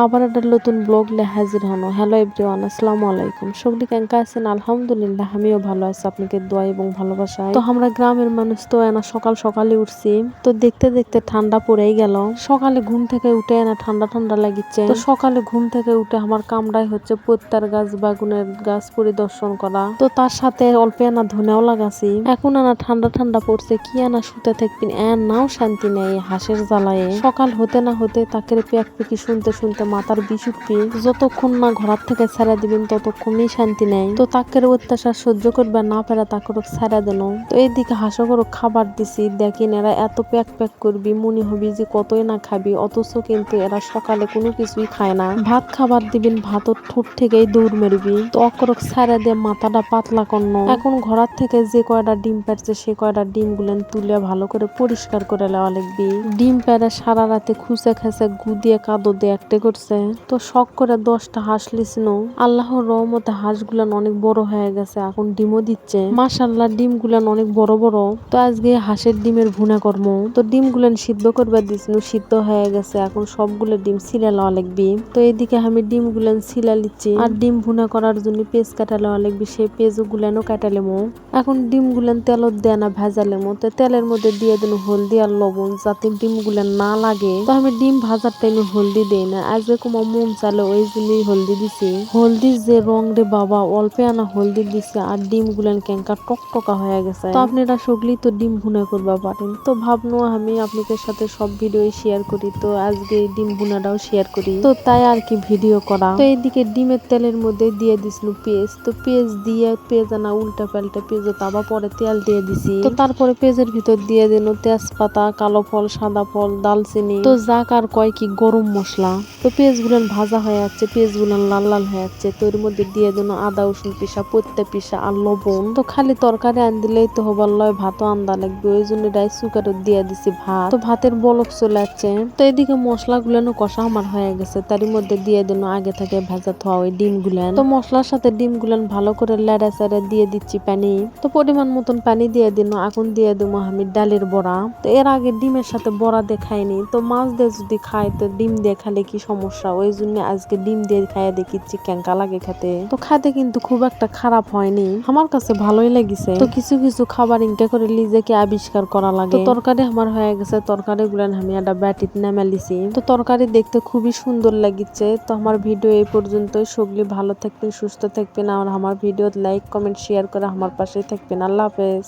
আবার একটা নতুন ব্লগ নিয়ে হাজির হনো। হ্যালো এভরিওয়ান, আসসালামু আলাইকুম। সকলে কেমন আছেন? আলহামদুলিল্লাহ আমিও ভালো আছি, আপনাকে দোয়া এবং ভালোবাসায়। তো আমরা গ্রামের মানুষ তো এনা সকাল সকালে উঠছি, তো দেখতে দেখতে ঠান্ডা পড়েই গেল। সকালে ঘুম থেকে উঠে এনা ঠান্ডা ঠান্ডা লাগিচ্ছে। তো সকালে ঘুম থেকে উঠে আমার কামড়াই হচ্ছে পত্তার গাছ, বাগুনের গাছ পরিদর্শন করা। তো তার সাথে অল্প এনা ধনেও লাগাছি। এখন এনা ঠান্ডা ঠান্ডা পড়ছে, কি এনা শুতে থাকবেন নাও শান্তি নেই হাঁসের জ্বালায়। সকাল হতে না হতে তাকে প্যাক পেকি শুনতে শুনতে মাথার বিষ উঠবি। যতক্ষণ না ঘর থেকে ছেড়ে দিবেন ততক্ষণই শান্তি নেই। তো তাকের অত্যাচার সহ্য করবে না পেরে তাকে ছেড়ে দেন। তো এইদিকে হাঁসগুলো খাবার দিছি, দেখেন এরা এত প্যাক প্যাক করবি মনে হবি যে কতই না খাবি, অথচ কিন্তু এরা সকালে কোনো কিছুই খায় না। ভাত খাবার দিবেন, ভাতও ঠোঁট থেকেই দৌড় মেরবি। তো অকরক ছেড়ে দিয়ে মাথাটা পাতলা করন। এখন ঘর থেকে যে কয়টা ডিম পারছে সে কয়টা ডিম গুলেন তুলে ভালো করে পরিষ্কার করে নেওয়া লাগবি। ডিম পেড়ে সারা রাতে খুঁচে খেসে গুদিয়ে কাদো দিয়ে একটা করছে। তো শখ করে 10টা হাঁস লিছিল। আল্লাহর রহমতে হাঁসগুলান অনেক বড় হয়ে গেছে, এখন ডিমও দিচ্ছে। মাশাআল্লাহ ডিম গুলান অনেক বড় বড়। তো আজকে হাঁসের ডিমের ভুনা কর্ম। তো ডিম গুলান সিদ্ধ করবে দিছিল, সিদ্ধ হয়ে গেছে, এখন সবগুলো ডিম ছিলে লওয়া লাগবি। তো এদিকে আমি ডিম গুলান ছিলা লিচ্ছি, আর ডিম ভুনা করার জন্য পেঁয়াজ কাটা লওয়া লাগবি, সেই পেঁয়াজ গুলানও কাটালেমো। এখন ডিম গুলান তেলত দেয় না ভেজালেমো। তো তেলের মধ্যে দিয়ে দিন হলদি আর লবণ, যাতে ডিম গুলান না লাগে। তো আমি ডিম ভাজার টাইমে হলদি দেই না, আজকে কোনো মন চালে ওই জন্যই হলদি দিছি। হলদির যে রং রে বাবা, অল্পে আনা হলদি দিছে আর ডিম গুলান কেঙ্কা টকটকা হয়ে গেছে। তো আপনারা সগলি তো ডিম ভুনা করবা পারেন। তো ভাবনো আমি আপনাদের সাথে সব ভিডিও শেয়ার করি, তো আজকে ডিম ভুনাটাও শেয়ার করি, তো তাই আর কি ভিডিও করা। তো এইদিকে ডিমের তেলের মধ্যে দিয়ে দিছিল পেঁয়াজ। তো পেঁয়াজ দিয়ে পেঁয়াজ আনা উল্টা পাল্টা পেঁয়াজ আবার পরে তেল দিয়ে দিছি। তো তারপরে পেঁয়াজের ভিতর দিয়ে দিন তেজপাতা, কালো ফল, সাদা ফল, দালচিনি, তো যাক আর কয় কি গরম মশলা। তো পেঁয়াজ গুলান ভাজা হয়ে যাচ্ছে, পেঁয়াজ গুলান লাল লাল হয়ে যাচ্ছে। তো এর মধ্যে দিয়ে দিন আদা রসুন পিসা, পত্তা পিসা আর লবণ। তো খালি তরকারি আন দিলেই তো হবার লয়, ভাতও আন্দা লাগবে, ওই জন্য রাইস কুকারে দিয়ে দিছি ভাত। তো ভাতের বলক চলে যাচ্ছে। তো এদিকে মশলা গুলানো কষা আমার হয়ে গেছে, তারই মধ্যে দিয়ে দিন আগে থেকে ভেজা থোয়া ওই ডিম গুলান। তো মশলার সাথে ডিম গুলান ভালো করে লেড়া চেড়ে দিয়ে দিচ্ছি পানি। তো পরিমাণ মতন পানি দিয়ে দিন। এখন দিয়ে দেবো আমি ডালের বড়া। তো এর আগে ডিমের সাথে বড়া দিয়ে খাইনি, তো মাছ দিয়ে যদি খাই তো ডিম দিয়ে খালে কি সমস্যা, ওই জন্য আজকে ডিম দিয়ে খাইয়া দেখিচ্ছি কেঙ্কা লাগে খেতে। তো খাতে কিন্তু খুব একটা খারাপ হয়নি, আমার কাছে ভালোই লাগিছে। তো কিছু কিছু খাবার ইনকা করে নিজেকে আবিষ্কার করা লাগে। তো তরকারি আমার হয়ে গেছে, তরকারি গুলান আমি একটা ব্যাটিত নামে লিছি। তো তরকারি দেখতে খুবই সুন্দর লাগিচ্ছে। তো আমার ভিডিও এই পর্যন্তই। সবলি ভালো থাকবেন, সুস্থ থাকবেন, আর আমার ভিডিও লাইক কমেন্ট শেয়ার করে আমার পাশে থাকবেন। আল্লাহ হাফেজ।